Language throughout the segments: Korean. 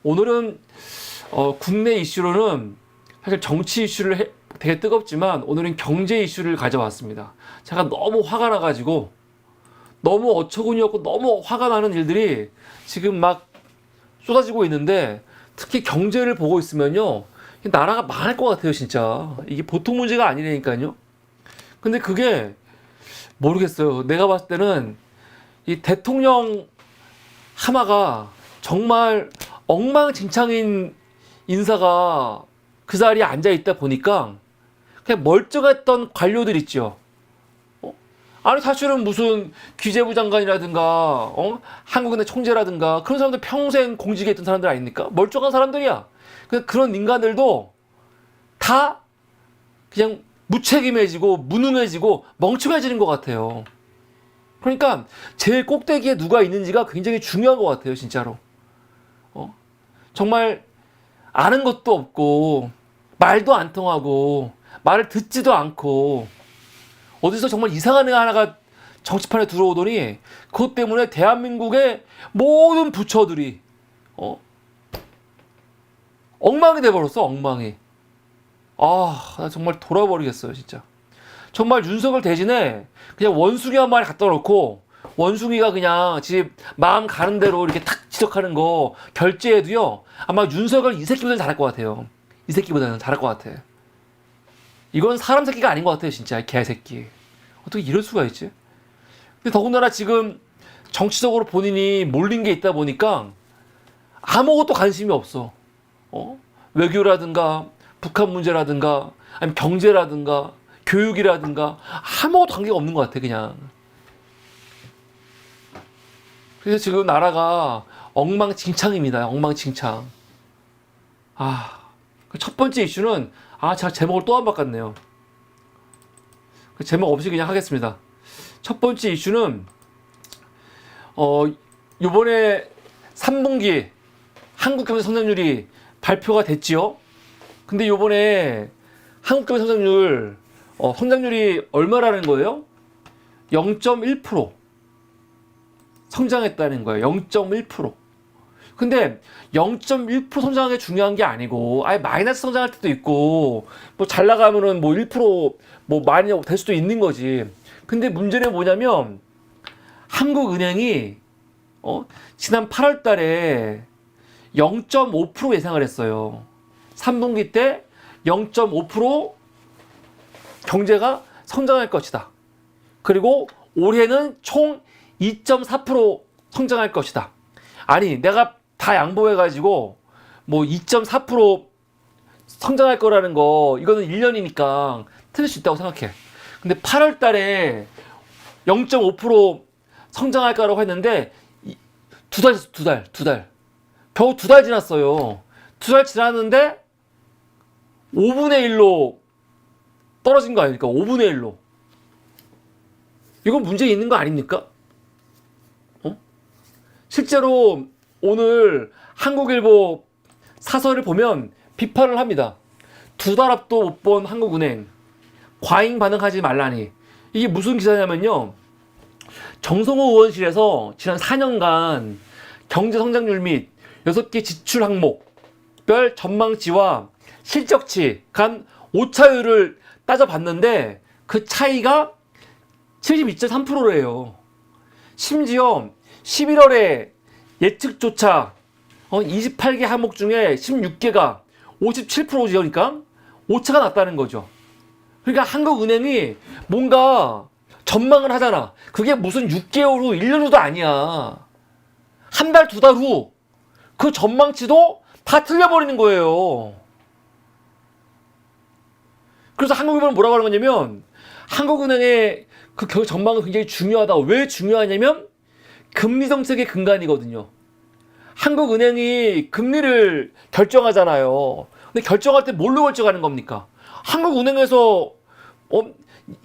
오늘은 국내 이슈로는 사실 정치 이슈를 되게 뜨겁지만 오늘은 경제 이슈를 가져왔습니다. 제가 너무 화가 나가지고 너무 어처구니 없고 너무 화가 나는 일들이 지금 막 쏟아지고 있는데 특히 경제를 보고 있으면요. 나라가 망할 것 같아요, 진짜. 이게 보통 문제가 아니라니까요. 근데 그게 모르겠어요. 내가 봤을 때는 이 대통령 하마가 정말 엉망진창인 인사가 그 자리에 앉아 있다 보니까 그냥 멀쩡했던 관료들 있죠. 아니 사실은 무슨 기재부 장관이라든가 한국은행 총재라든가 그런 사람들 평생 공직에 있던 사람들 아닙니까? 멀쩡한 사람들이야. 그런 인간들도 다 그냥 무책임해지고 무능해지고 멍청해지는 것 같아요. 그러니까 제일 꼭대기에 누가 있는지가 굉장히 중요한 것 같아요, 진짜로. 정말 아는 것도 없고 말도 안 통하고 말을 듣지도 않고 어디서 정말 이상한 애 하나가 정치판에 들어오더니 그것 때문에 대한민국의 모든 부처들이 엉망이 돼버렸어, 엉망이. 나 정말 돌아버리겠어요, 진짜. 정말 윤석열 대신에 그냥 원숭이 한 마리 갖다 놓고 원숭이가 그냥 지 마음 가는 대로 이렇게 탁 지적하는 거 결제해도요, 아마 윤석열 이 새끼보다는 잘할 것 같아요. 이 새끼보다는 잘할 것 같아. 이건 사람 새끼가 아닌 것 같아요, 진짜. 개새끼. 어떻게 이럴 수가 있지? 근데 더군다나 지금 정치적으로 본인이 몰린 게 있다 보니까 아무것도 관심이 없어. 외교라든가 북한 문제라든가 아니면 경제라든가 교육이라든가 아무것도 관계가 없는 것 같아, 그냥. 그래서 지금 나라가 엉망진창입니다. 엉망진창. 첫 번째 이슈는 제가 제목을 또 안 바꿨네요. 그 제목 없이 그냥 하겠습니다. 첫 번째 이슈는 요번에 3분기 한국 경제 성장률이 발표가 됐지요. 근데 요번에 한국 경제 성장률 성장률이 얼마라는 거예요? 0.1% 성장했다는 거예요. 0.1%. 근데 0.1% 성장하는 게 중요한 게 아니고 아예 마이너스 성장할 때도 있고 뭐 잘 나가면은 뭐 1% 많이 될 수도 있는 거지. 근데 문제는 뭐냐면 한국은행이 지난 8월 달에 0.5% 예상을 했어요. 3분기 때 0.5% 경제가 성장할 것이다. 그리고 올해는 총 2.4% 성장할 것이다. 아니, 내가 다 양보해가지고 뭐 2.4% 성장할 거라는 거, 이거는 1년이니까 틀릴 수 있다고 생각해. 근데 8월 달에 0.5% 성장할 거라고 했는데 두 달. 겨우 2달 지났어요. 2달 지났는데 5분의 1로 떨어진 거 아닙니까? 5분의 1로. 이건 문제 있는 거 아닙니까? 실제로 오늘 한국일보 사설을 보면 비판을 합니다. 2달 앞도 못 본 한국은행 과잉 반응하지 말라니. 이게 무슨 기사냐면요, 정성호 의원실에서 지난 4년간 경제 성장률 및 6개 지출 항목별 전망치와 실적치 간 오차율을 따져봤는데 그 차이가 72.3%래요. 심지어 11월에 예측조차 28개 항목 중에 16개가 57%니까 오차가 났다는 거죠. 그러니까 한국은행이 뭔가 전망을 하잖아. 그게 무슨 6개월 후, 1년 후도 아니야. 한 달, 2달 후 그 전망치도 다 틀려버리는 거예요. 그래서 한국일보는 뭐라고 하는 거냐면 한국은행의 그 전망은 굉장히 중요하다. 왜 중요하냐면 금리 정책의 근간이거든요. 한국은행이 금리를 결정하잖아요. 근데 결정할 때 뭘로 결정하는 겁니까? 한국은행에서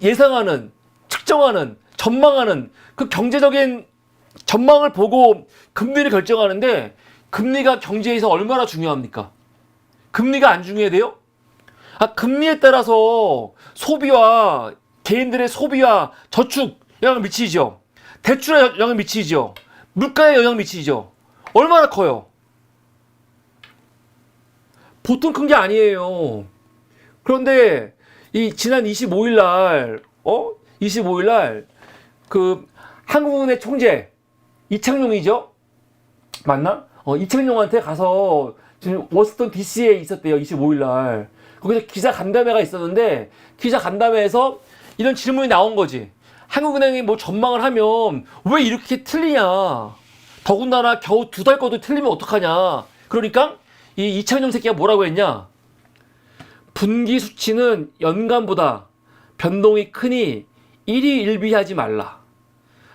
예상하는, 측정하는, 전망하는 그 경제적인 전망을 보고 금리를 결정하는데 금리가 경제에서 얼마나 중요합니까? 금리가 안 중요해야 돼요? 금리에 따라서 소비와 개인들의 소비와 저축 영향을 미치죠. 대출에 영향을 미치죠. 물가에 영향을 미치죠. 얼마나 커요? 보통 큰 게 아니에요. 그런데 이 지난 25일 날 25일 날 그 한국은행 총재 이창용이죠? 맞나? 이창용한테 가서 지금 워싱턴 DC에 있었대요. 25일 날. 거기서 기자 간담회가 있었는데 기자 간담회에서 이런 질문이 나온 거지. 한국은행이 뭐 전망을 하면 왜 이렇게 틀리냐? 더군다나 겨우 2달 거도 틀리면 어떡하냐? 그러니까 이 이창용 새끼가 뭐라고 했냐? 분기 수치는 연간보다 변동이 크니 일희일비하지 말라.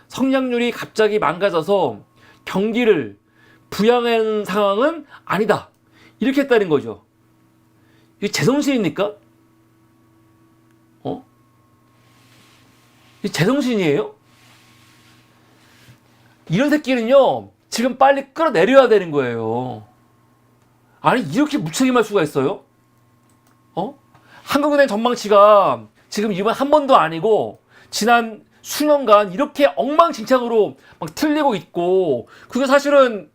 성장률이 갑자기 망가져서 경기를 부양하는 상황은 아니다. 이렇게 했다는 거죠. 이게 제정신입니까? 이게 제정신이에요? 이런 새끼는요, 지금 빨리 끌어내려야 되는 거예요. 아니, 이렇게 무책임할 수가 있어요? 한국은행 전망치가 지금 이번 한 번도 아니고, 지난 수년간 이렇게 엉망진창으로 막 틀리고 있고, 그게 사실은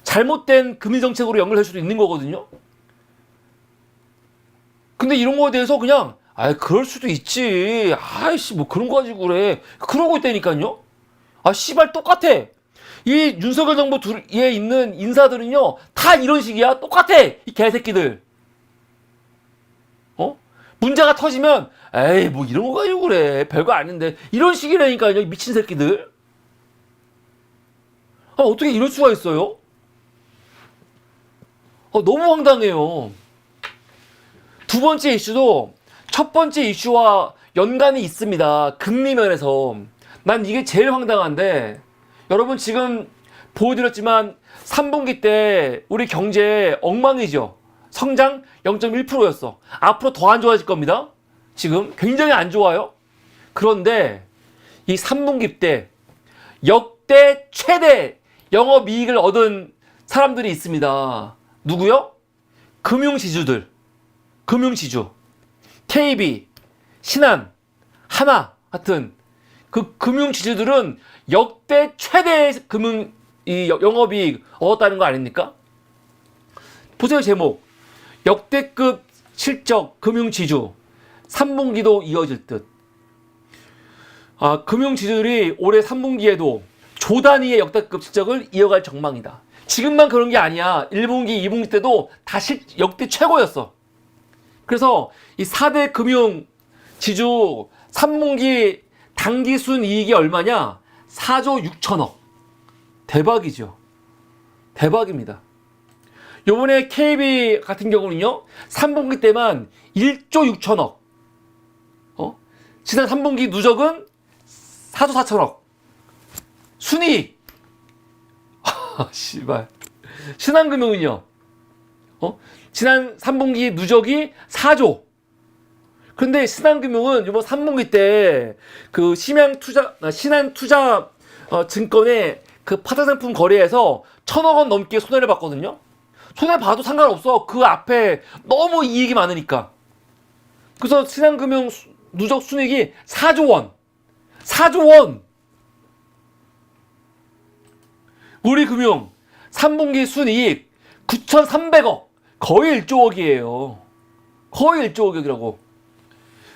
잘못된 금리정책으로 연결될 수도 있는 거거든요? 근데 이런 거에 대해서 그냥, 그럴 수도 있지. 아이씨, 뭐 그런 거 가지고 그래. 그러고 있다니까요? 씨발, 똑같아. 이 윤석열 정부에 있는 인사들은요, 다 이런 식이야. 똑같아. 이 개새끼들. 문제가 터지면, 뭐 이런 거 가지고 그래. 별거 아닌데. 이런 식이라니까요, 미친 새끼들. 어떻게 이럴 수가 있어요? 너무 황당해요. 두 번째 이슈도 첫 번째 이슈와 연관이 있습니다. 금리 면에서. 난 이게 제일 황당한데, 여러분 지금 보여드렸지만 3분기 때 우리 경제 엉망이죠. 성장 0.1%였어. 앞으로 더 안 좋아질 겁니다. 지금 굉장히 안 좋아요. 그런데 이 3분기 때 역대 최대 영업이익을 얻은 사람들이 있습니다. 누구요? 금융지주들. 금융지주. KB, 신한, 하나 같은 그 금융지주들은 역대 최대 영업이익 얻었다는 거 아닙니까? 보세요, 제목. 역대급 실적 금융지주 3분기도 이어질 듯. 금융지주들이 올해 3분기에도 조 단위의 역대급 실적을 이어갈 전망이다. 지금만 그런 게 아니야. 1분기, 2분기 때도 다 역대 최고였어. 그래서 이 4대 금융지주 3분기 당기순이익이 얼마냐? 4조 6천억. 대박이죠. 대박입니다. 요번에 KB 같은 경우는요, 3분기 때만 1조 6천억. 지난 3분기 누적은 4조 4천억. 순이익. 씨발. 신한금융은요, 지난 3분기 누적이 4조. 근데 신한금융은 이번 3분기 때 그 신한투자 증권의 그 파산상품 거래에서 1,000억 원 넘게 손해를 봤거든요. 손해봐도 상관없어. 그 앞에 너무 이익이 많으니까. 그래서 신한금융 누적 순이익이 4조 원. 4조 원! 우리금융 3분기 순이익 9,300억. 거의 1조억이에요. 거의 1조억이라고.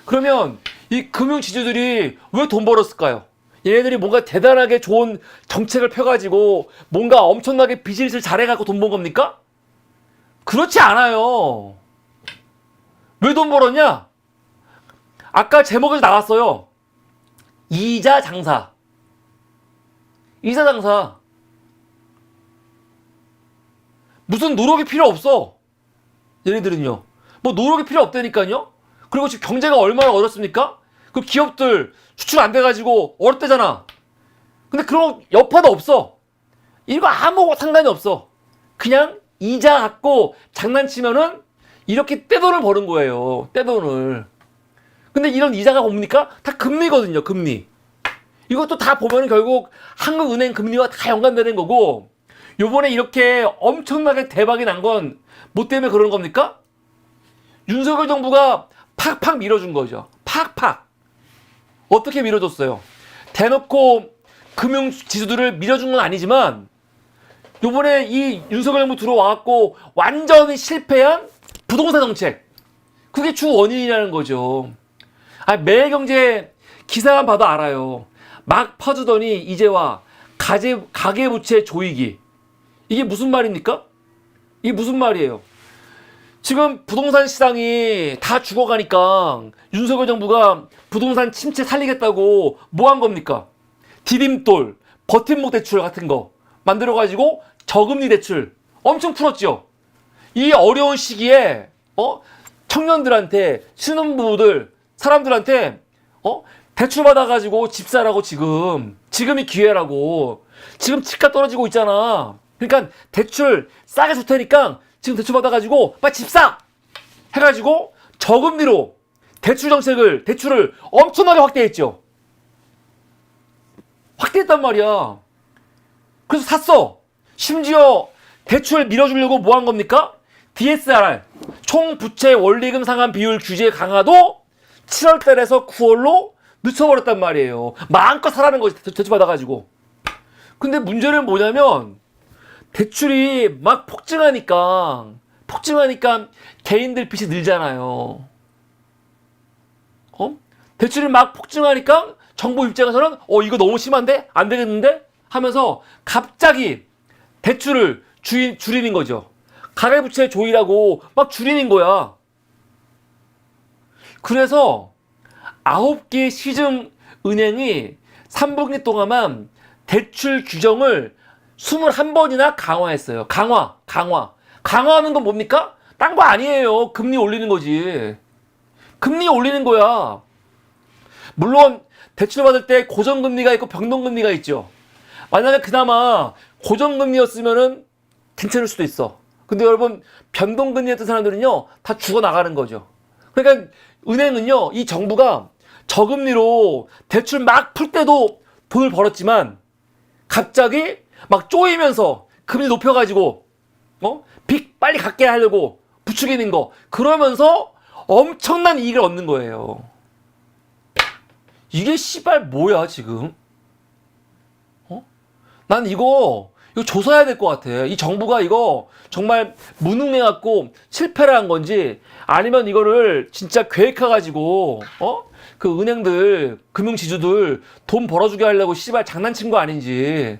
그러면 이 금융지주들이 왜 돈 벌었을까요? 얘네들이 뭔가 대단하게 좋은 정책을 펴가지고 뭔가 엄청나게 비즈니스를 잘해갖고 돈 번 겁니까? 그렇지 않아요. 왜 돈 벌었냐? 아까 제목에서 나왔어요. 이자 장사. 이자 장사. 무슨 노력이 필요 없어. 얘네들은요. 뭐 노력이 필요 없다니까요. 그리고 지금 경제가 얼마나 어렵습니까? 그 기업들 수출 안 돼가지고 어렵대잖아. 근데 그런 여파도 없어. 이거 아무 상관이 없어. 그냥 이자 갖고 장난치면은 이렇게 떼돈을 버는 거예요. 떼돈을. 근데 이런 이자가 뭡니까? 다 금리거든요. 금리. 이것도 다 보면은 결국 한국은행 금리와 다 연관되는 거고, 요번에 이렇게 엄청나게 대박이 난 건 뭐 때문에 그러는 겁니까? 윤석열 정부가 팍팍 밀어준 거죠. 팍팍. 어떻게 밀어줬어요? 대놓고 금융지주들을 밀어준 건 아니지만, 요번에 이 윤석열 정부 들어와갖고 완전히 실패한 부동산 정책. 그게 주 원인이라는 거죠. 아, 매일경제 기사만 봐도 알아요. 막 퍼주더니 이제와 가계부채 조이기. 이게 무슨 말입니까? 이게 무슨 말이에요? 지금 부동산 시장이 다 죽어가니까 윤석열 정부가 부동산 침체 살리겠다고 뭐 한 겁니까? 디딤돌, 버팀목 대출 같은 거 만들어가지고 저금리 대출 엄청 풀었죠. 이 어려운 시기에 청년들한테, 신혼부부들, 사람들한테 대출 받아가지고 집 사라고. 지금이 기회라고. 지금 집값 떨어지고 있잖아. 그러니까 대출 싸게 줄 테니까 지금 대출 받아가지고 빨리 집 사! 해가지고 저금리로 대출을 엄청나게 확대했죠. 확대했단 말이야. 그래서 샀어. 심지어 대출 밀어주려고 뭐 한 겁니까? DSR, 총 부채 원리금 상환 비율 규제 강화도 7월달에서 9월로 늦춰버렸단 말이에요. 마음껏 사라는 거지, 대출 받아가지고. 근데 문제는 뭐냐면 대출이 막 폭증하니까 개인들 빚이 늘잖아요. 대출이 막 폭증하니까 정부 입장에서는 이거 너무 심한데? 안 되겠는데? 하면서 갑자기 대출을 줄이는 거죠. 가계부채 조이라고 막 줄이는 거야. 그래서 9개 시중은행이 3분기 동안만 대출 규정을 21번이나 강화했어요. 강화하는 건 뭡니까? 딴 거 아니에요. 금리 올리는 거지. 금리 올리는 거야. 물론 대출 받을 때 고정금리가 있고 변동금리가 있죠. 만약에 그나마 고정금리였으면은 괜찮을 수도 있어. 근데 여러분, 변동금리였던 사람들은요 다 죽어나가는 거죠. 그러니까 은행은요, 이 정부가 저금리로 대출 막 풀 때도 돈을 벌었지만 갑자기 막 쪼이면서 금리 높여가지고 빚 빨리 갚게 하려고 부추기는 거, 그러면서 엄청난 이익을 얻는 거예요. 이게 씨발 뭐야 지금? 난 이거 조사해야 될 것 같아. 이 정부가 이거 정말 무능해갖고 실패를 한 건지, 아니면 이거를 진짜 계획해가지고 그 은행들, 금융지주들 돈 벌어주게 하려고 씨발 장난친 거 아닌지.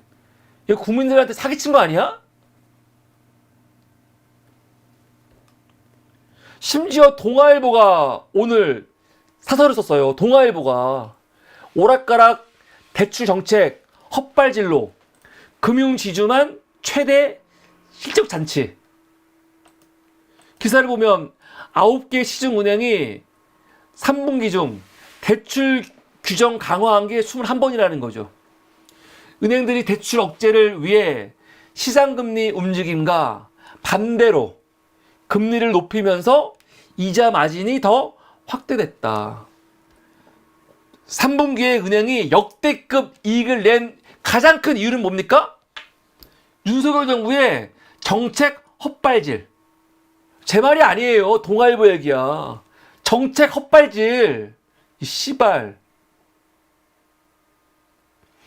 이거 국민들한테 사기친 거 아니야? 심지어 동아일보가 오늘 사설을 썼어요. 동아일보가 오락가락 대출 정책 헛발질로 금융지주만 최대 실적 잔치. 기사를 보면 9개 시중은행이 3분기 중 대출 규정 강화한 게 21번이라는 거죠. 은행들이 대출 억제를 위해 시장금리 움직임과 반대로 금리를 높이면서 이자 마진이 더 확대됐다. 3분기에 은행이 역대급 이익을 낸 가장 큰 이유는 뭡니까? 윤석열 정부의 정책 헛발질. 제 말이 아니에요. 동아일보 얘기야. 정책 헛발질. 이 씨발.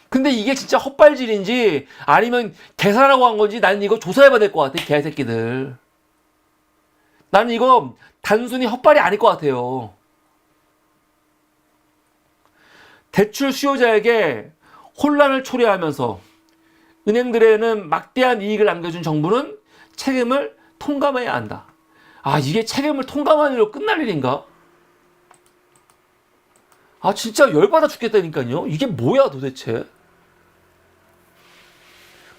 근데 이게 진짜 헛발질인지 아니면 계산하고 한 건지 나는 이거 조사해봐야 될 것 같아. 개새끼들. 나는 이거 단순히 헛발이 아닐 것 같아요. 대출 수요자에게 혼란을 초래하면서 은행들에는 막대한 이익을 안겨준 정부는 책임을 통감해야 한다. 아, 이게 책임을 통감하는 일로 끝날 일인가? 아, 진짜 열받아 죽겠다니까요. 이게 뭐야 도대체.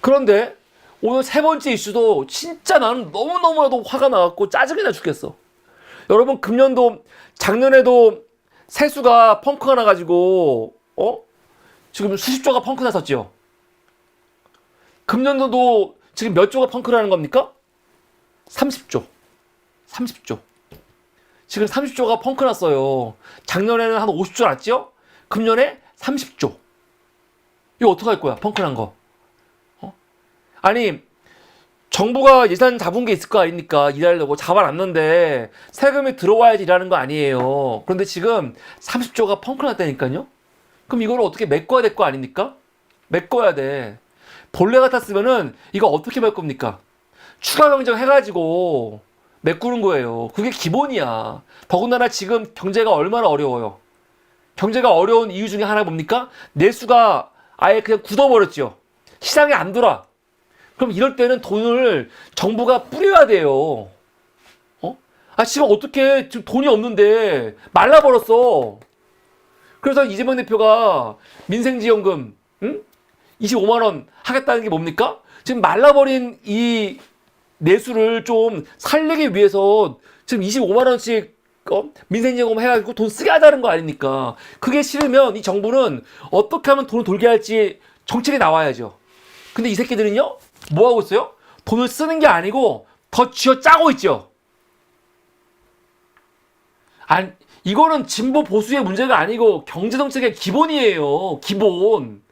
그런데 오늘 세 번째 이슈도 진짜 나는 너무너무나도 화가 나갖고 짜증이 나 죽겠어. 여러분, 금년도, 작년에도 세수가 펑크가 나가지고 지금 수십조가 펑크 났었죠. 금년도도 지금 몇 조가 펑크 나는 겁니까? 30조. 지금 30조가 펑크 났어요. 작년에는 한 50조 났죠? 금년에 30조. 이거 어떡할 거야, 펑크 난 거. 아니, 정부가 예산 잡은 게 있을 거 아닙니까? 일하려고 잡아놨는데 세금이 들어와야지 일하는 거 아니에요. 그런데 지금 30조가 펑크 났다니까요? 그럼 이걸 어떻게 메꿔야 될 거 아닙니까? 메꿔야 돼. 본래 같았으면은 이거 어떻게 할 겁니까? 추가 경정 해가지고 메꾸는 거예요. 그게 기본이야. 더군다나 지금 경제가 얼마나 어려워요. 경제가 어려운 이유 중에 하나가 뭡니까? 내수가 아예 그냥 굳어버렸죠. 시장이 안 돌아. 그럼 이럴 때는 돈을 정부가 뿌려야 돼요. 지금 어떻게 지금 돈이 없는데 말라버렸어. 그래서 이재명 대표가 민생지원금 25만 원 하겠다는 게 뭡니까? 지금 말라버린 이 내수를 좀 살리기 위해서 지금 25만 원씩 민생지원금 해가지고 돈 쓰게 하자는 거 아닙니까? 그게 싫으면 이 정부는 어떻게 하면 돈을 돌게 할지 정책이 나와야죠. 근데 이 새끼들은요? 뭐 하고 있어요? 돈을 쓰는 게 아니고 더 쥐어 짜고 있죠. 아니, 이거는 진보 보수의 문제가 아니고 경제정책의 기본이에요. 기본.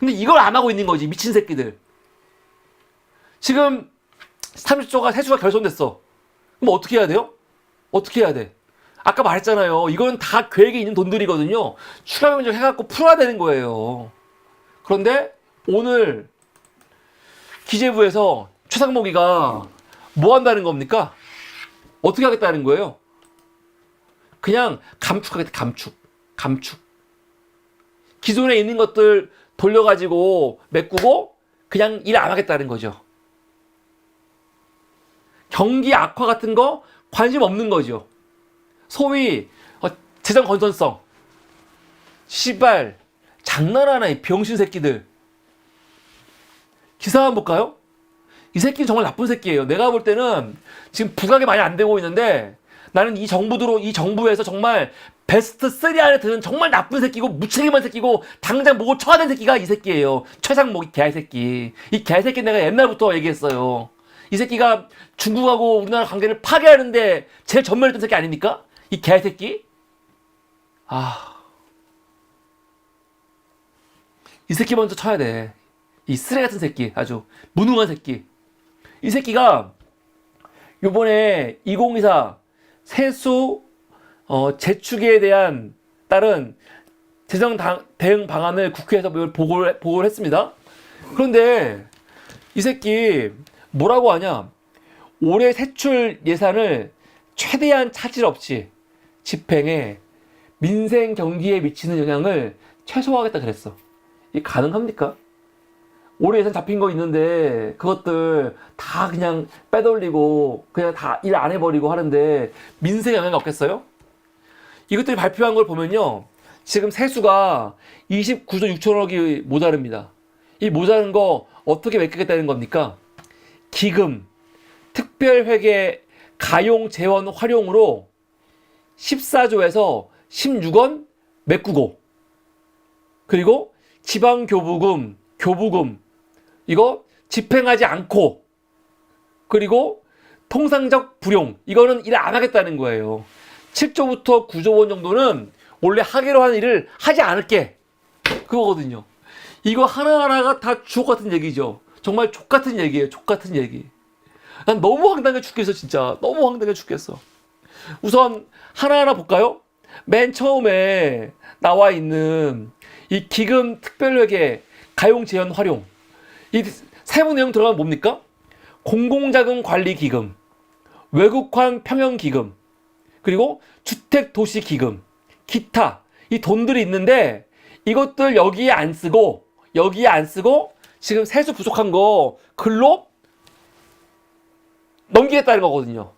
근데 이걸 안 하고 있는 거지, 미친 새끼들. 지금 30조가 세수가 결손됐어. 그럼 어떻게 해야 돼요? 어떻게 해야 돼? 아까 말했잖아요. 이건 다 계획에 있는 돈들이거든요. 추가 면적 해갖고 풀어야 되는 거예요. 그런데 오늘 기재부에서 최상목이가 뭐 한다는 겁니까? 어떻게 하겠다는 거예요? 그냥 감축하겠다. 감축. 기존에 있는 것들 돌려가지고 메꾸고 그냥 일 안 하겠다는 거죠. 경기 악화 같은 거 관심 없는 거죠. 소위 재정 건전성. 씨발 장난하나 이 병신 새끼들. 기사 한번 볼까요? 이 새끼는 정말 나쁜 새끼예요. 내가 볼 때는 지금 부각이 많이 안 되고 있는데 나는 이 정부에서 정말 베스트 3 안에 드는 정말 나쁜 새끼고 무책임한 새끼고 당장 목을 쳐야 되는 새끼가 이 새끼예요. 최상목 이 개새끼. 이 개새끼 내가 옛날부터 얘기했어요. 이 새끼가 중국하고 우리나라 관계를 파괴하는데 제일 전면했던 새끼 아닙니까? 이 개새끼? 이 새끼 먼저 쳐야 돼. 이 쓰레기 같은 새끼. 아주 무능한 새끼. 이 새끼가 요번에 2024 세수 재추계에 대한 따른 재정 대응 방안을 국회에서 보고를 했습니다. 그런데 이 새끼 뭐라고 하냐? 올해 세출 예산을 최대한 차질 없이 집행해 민생 경기에 미치는 영향을 최소화하겠다 그랬어. 이게 가능합니까? 올해 예산 잡힌 거 있는데 그것들 다 그냥 빼돌리고 그냥 다 일 안 해버리고 하는데 민생에 영향이 없겠어요? 이것들이 발표한 걸 보면요. 지금 세수가 29조 6천억이 모자릅니다. 이 모자른 거 어떻게 메꾸겠다는 겁니까? 기금, 특별회계, 가용, 재원, 활용으로 14조에서 16원 메꾸고 그리고 지방교부금, 교부금 이거 집행하지 않고 그리고 통상적 불용 이거는 일 안 하겠다는 거예요. 7조부터 9조 원 정도는 원래 하기로 한 일을 하지 않을게 그거거든요. 이거 하나하나가 다 주옥 같은 얘기죠. 정말 족 같은 얘기예요. 족 같은 얘기. 난 너무 황당해 죽겠어 진짜. 너무 황당해 죽겠어. 우선 하나하나 볼까요? 맨 처음에 나와 있는 이 기금 특별회계 가용 재원 활용 이 세부 내용 들어가면 뭡니까? 공공자금 관리 기금, 외국환 평형 기금, 그리고 주택도시 기금, 기타 이 돈들이 있는데 이것들 여기에 안 쓰고 지금 세수 부족한 거 글로 넘기겠다는 거거든요.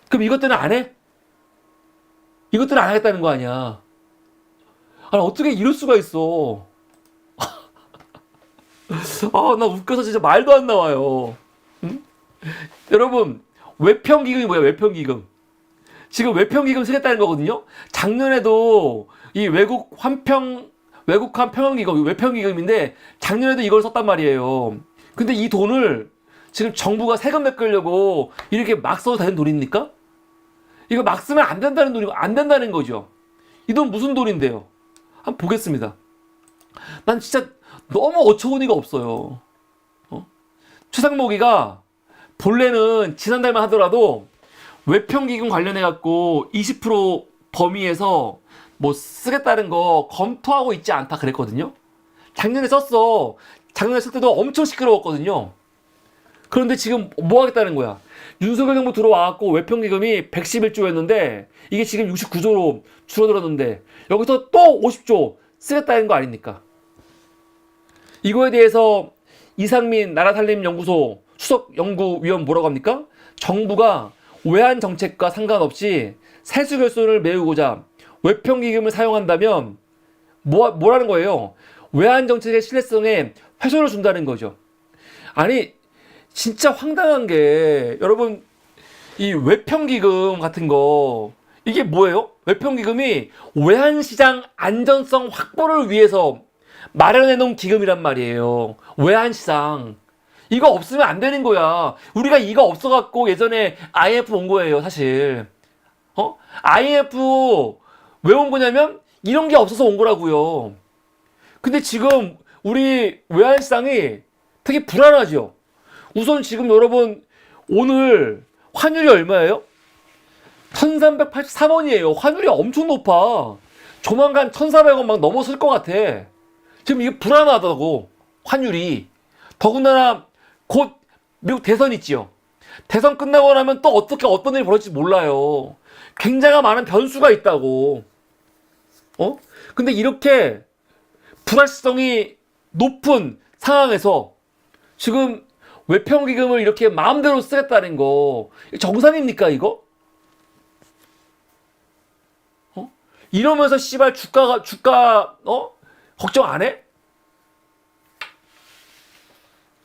그럼 이것들은 안 해? 이것들은 안 하겠다는 거 아니야. 아니 어떻게 이럴 수가 있어. 나 웃겨서 진짜 말도 안 나와요. 응? 여러분 외평기금이 뭐야? 외평기금. 지금 외평기금 쓰겠다는 거거든요. 작년에도 이 외국환 평형기금 외평기금인데 작년에도 이걸 썼단 말이에요. 근데 이 돈을 지금 정부가 세금 메꾸려고 이렇게 막 써도 되는 돈입니까? 이거 막 쓰면 안 된다는 돈이고 안 된다는 거죠. 이 돈 무슨 돈인데요? 한번 보겠습니다. 난 진짜 너무 어처구니가 없어요. 최상목이가 본래는 지난달만 하더라도 외평기금 관련해갖고 20% 범위에서 뭐 쓰겠다는 거 검토하고 있지 않다 그랬거든요. 작년에 썼어. 작년에 쓸 때도 엄청 시끄러웠거든요. 그런데 지금 뭐 하겠다는 거야? 윤석열 정부 들어와갖고 외평기금이 111조였는데 이게 지금 69조로 줄어들었는데 여기서 또 50조 쓰겠다는 거 아닙니까? 이거에 대해서 이상민 나라살림연구소 수석연구위원 뭐라고 합니까? 정부가 외환 정책과 상관없이 세수 결손을 메우고자 외평기금을 사용한다면 뭐라는 거예요? 외환 정책의 신뢰성에 훼손을 준다는 거죠. 아니 진짜 황당한 게 여러분 이 외평기금 같은 거 이게 뭐예요? 외평기금이 외환시장 안전성 확보를 위해서 마련해 놓은 기금이란 말이에요. 외환시장 이거 없으면 안 되는 거야. 우리가 이거 없어갖고 예전에 IMF 온 거예요 사실. IMF 왜 온 거냐면 이런 게 없어서 온 거라고요. 근데 지금 우리 외환시장이 되게 불안하죠. 우선 지금 여러분 오늘 환율이 얼마예요? 1383원이에요. 환율이 엄청 높아. 조만간 1400원 막 넘어설 것 같아. 지금 이게 불안하다고 환율이. 더군다나 곧 미국 대선 있지요. 대선 끝나고 나면 또 어떻게 어떤 일이 벌어질지 몰라요. 굉장히 많은 변수가 있다고. 근데 이렇게 불확실성이 높은 상황에서 지금 외평기금을 이렇게 마음대로 쓰겠다는 거 정상입니까 이거? 이러면서 씨발 주가 걱정 안 해?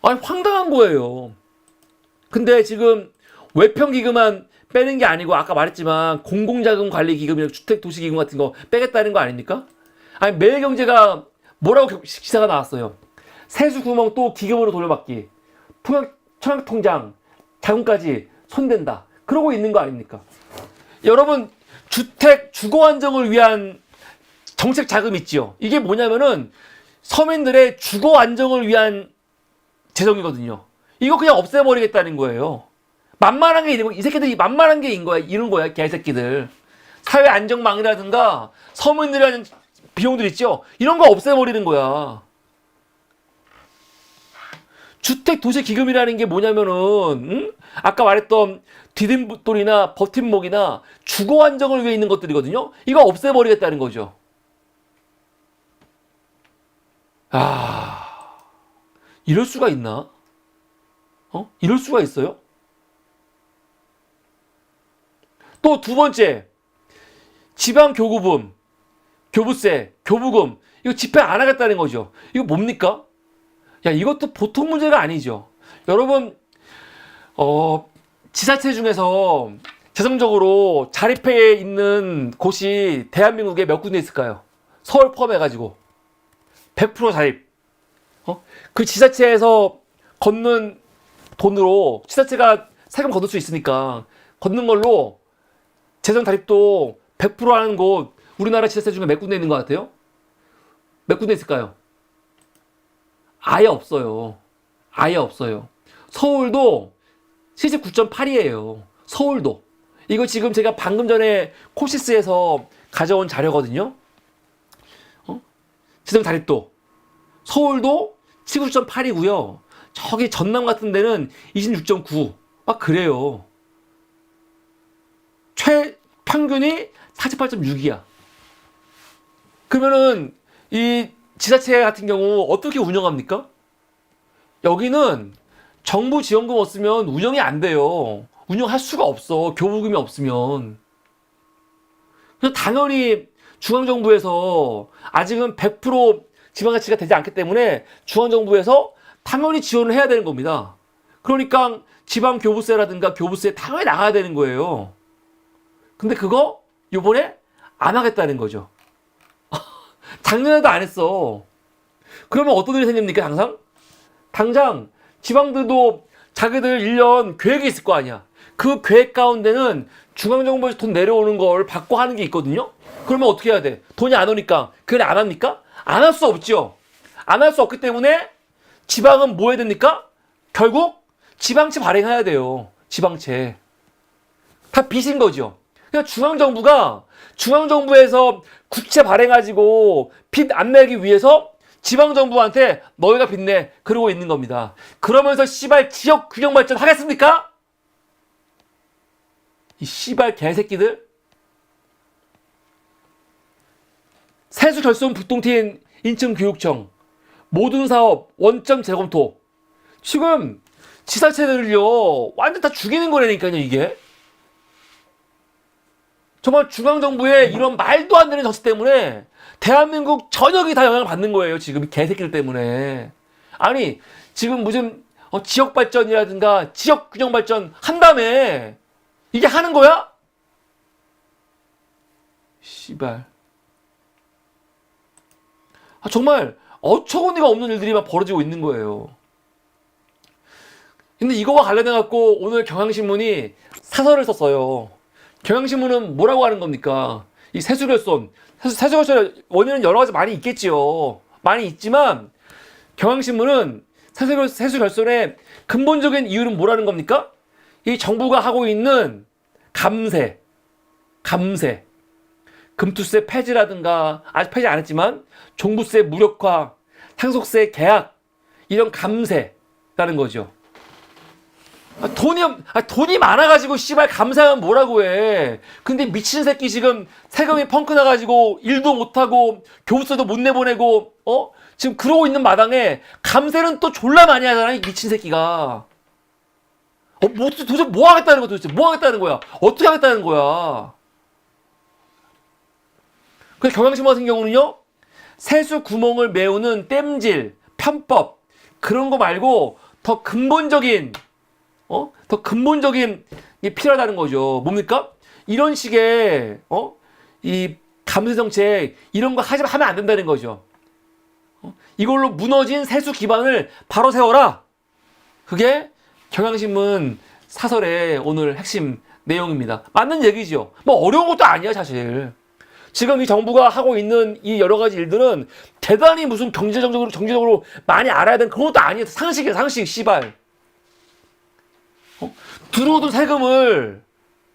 아니 황당한 거예요. 근데 지금 외평기금만 빼는 게 아니고 아까 말했지만 공공자금관리기금이나 주택도시기금 같은 거 빼겠다는 거 아닙니까? 아니 매일경제가 뭐라고 기사가 나왔어요. 세수구멍 또 기금으로 돌려받기. 청약통장 자금까지 손댄다. 그러고 있는 거 아닙니까? 여러분 주택 주거 안정을 위한 정책 자금 있지요. 이게 뭐냐면은 서민들의 주거 안정을 위한 재정이거든요. 이거 그냥 없애버리겠다는 거예요. 만만한 게 이런 거, 이 새끼들이 만만한 게 이런 거야, 개새끼들. 사회 안정망이라든가 서민들이 하는 비용들 있죠. 이런 거 없애버리는 거야. 주택 도시 기금이라는 게 뭐냐면은 아까 말했던 디딤돌이나 버팀목이나 주거 안정을 위해 있는 것들이거든요. 이거 없애버리겠다는 거죠. 이럴 수가 있나? 이럴 수가 있어요? 또 두 번째, 지방교구분, 교부세, 교부금 이거 집행 안 하겠다는 거죠. 이거 뭡니까? 야, 이것도 보통 문제가 아니죠. 여러분, 지자체 중에서 재정적으로 자립해 있는 곳이 대한민국에 몇 군데 있을까요? 서울 포함해가지고 100% 자립. 그 지자체에서 걷는 돈으로 지자체가 세금 걷을 수 있으니까 걷는 걸로 재정 자립도 100% 하는 곳 우리나라 지자체 중에 몇 군데 있는 것 같아요? 몇 군데 있을까요? 아예 없어요. 아예 없어요. 서울도 79.8이에요. 서울도. 이거 지금 제가 방금 전에 코시스에서 가져온 자료거든요. 재정 자립도. 서울도 79.8이고요. 저기 전남 같은 데는 26.9. 막 그래요. 평균이 48.6이야. 그러면은 이 지자체 같은 경우 어떻게 운영합니까? 여기는 정부 지원금 없으면 운영이 안 돼요. 운영할 수가 없어. 교부금이 없으면. 그래서 당연히 중앙정부에서 아직은 100% 지방자치가 되지 않기 때문에 중앙정부에서 당연히 지원을 해야 되는 겁니다. 그러니까 지방교부세라든가 교부세 당연히 나가야 되는 거예요. 근데 그거 요번에 안 하겠다는 거죠. 작년에도 안 했어. 그러면 어떤 일이 생깁니까? 당장 지방들도 자기들 1년 계획이 있을 거 아니야. 그 계획 가운데는 중앙정부에서 돈 내려오는 걸 받고 하는 게 있거든요. 그러면 어떻게 해야 돼? 돈이 안 오니까 그걸 안 합니까? 안 할 수 없죠. 안 할 수 없기 때문에 지방은 뭐 해야 됩니까? 결국 지방채 발행해야 돼요. 지방채. 다 빚인 거죠. 그러니까 중앙정부에서 국채 발행가지고 빚 안 내기 위해서 지방정부한테 너희가 빚내 그러고 있는 겁니다. 그러면서 씨발 지역 균형 발전 하겠습니까? 이 씨발 개새끼들. 세수 결손 북동팀 인천교육청 모든 사업 원점 재검토. 지금 지자체들을요 완전 다 죽이는 거라니까요 이게. 정말 중앙정부의 이런 말도 안 되는 정책 때문에 대한민국 전역이 다 영향을 받는 거예요 지금 이 개새끼들 때문에. 아니 지금 무슨 지역발전이라든가 지역균형발전 한다며 이게 하는 거야? 씨발. 정말 어처구니가 없는 일들이 막 벌어지고 있는 거예요. 근데 이거와 관련해 갖고 오늘 경향신문이 사설을 썼어요. 경향신문은 뭐라고 하는 겁니까? 이 세수결손, 세수결손의 원인은 여러 가지 많이 있겠지요. 많이 있지만 경향신문은 세수결손의 근본적인 이유는 뭐라는 겁니까? 이 정부가 하고 있는 감세, 금투세 폐지라든가 아직 폐지 안 했지만 종부세 무력화, 상속세 개약 이런 감세라는 거죠. 돈이 많아가지고 씨발 감사하면 뭐라고 해. 근데 미친 새끼 지금 세금이 펑크 나가지고 일도 못하고 교부세도 못 내보내고 지금 그러고 있는 마당에 감세는 또 졸라 많이 하잖아 이 미친 새끼가. 도대체 뭐 하겠다는 거야 도대체. 뭐 하겠다는 거야. 어떻게 하겠다는 거야. 그래서 경향신문 같은 경우는요 세수 구멍을 메우는 땜질, 편법 그런 거 말고 더 근본적인 게 필요하다는 거죠. 뭡니까? 이런 식의 이 감세 정책 이런 거 하면 안 된다는 거죠. 이걸로 무너진 세수 기반을 바로 세워라. 그게 경향신문 사설의 오늘 핵심 내용입니다. 맞는 얘기죠. 뭐 어려운 것도 아니야 사실. 지금 이 정부가 하고 있는 이 여러 가지 일들은 대단히 무슨 경제적으로 많이 알아야 되는 그런 것도 아니에요. 상식이야 상식 씨발. 들어오던 세금을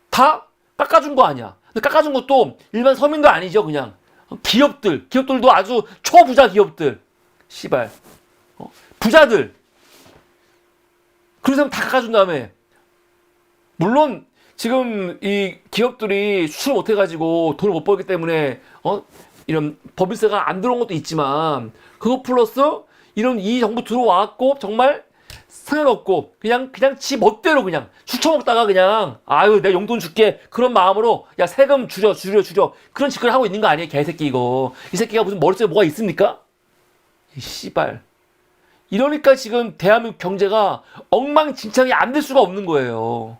다 깎아준 거 아니야. 근데 깎아준 것도 일반 서민도 아니죠. 그냥 기업들도 아주 초부자 기업들 씨발 부자들 그런 사람 다 깎아준 다음에 물론 지금 이 기업들이 수출 못해가지고 돈을 못 벌기 때문에 이런 법인세가 안 들어온 것도 있지만 그거 플러스 이런 이 정부 들어와갖고 정말 상관없고 그냥 지 멋대로 그냥 술 처먹다가 그냥 아유 내가 용돈 줄게 그런 마음으로 야 세금 줄여 그런 짓거리 하고 있는 거 아니에요 개새끼 이거. 이 새끼가 무슨 머릿속에 뭐가 있습니까? 이 씨발. 이러니까 지금 대한민국 경제가 엉망진창이 안 될 수가 없는 거예요.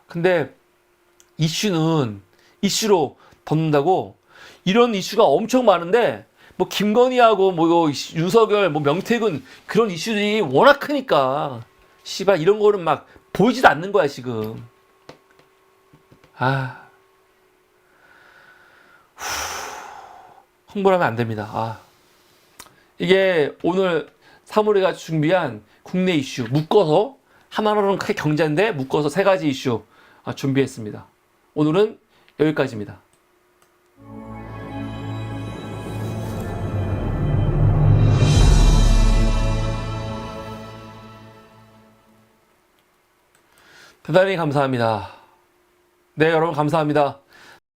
근데 이슈로 덮는다고 이런 이슈가 엄청 많은데 뭐 김건희하고 뭐 윤석열 뭐 명태균 그런 이슈들이 워낙 크니까 씨발 이런 거는 막 보이지도 않는 거야 지금. 홍보를 하면 안 됩니다. 이게 오늘 사무리가 준비한 국내 이슈 묶어서 하나로는 크게 경제인데 묶어서 3가지 이슈 준비했습니다. 오늘은 여기까지입니다. 대단히 감사합니다. 네, 여러분 감사합니다.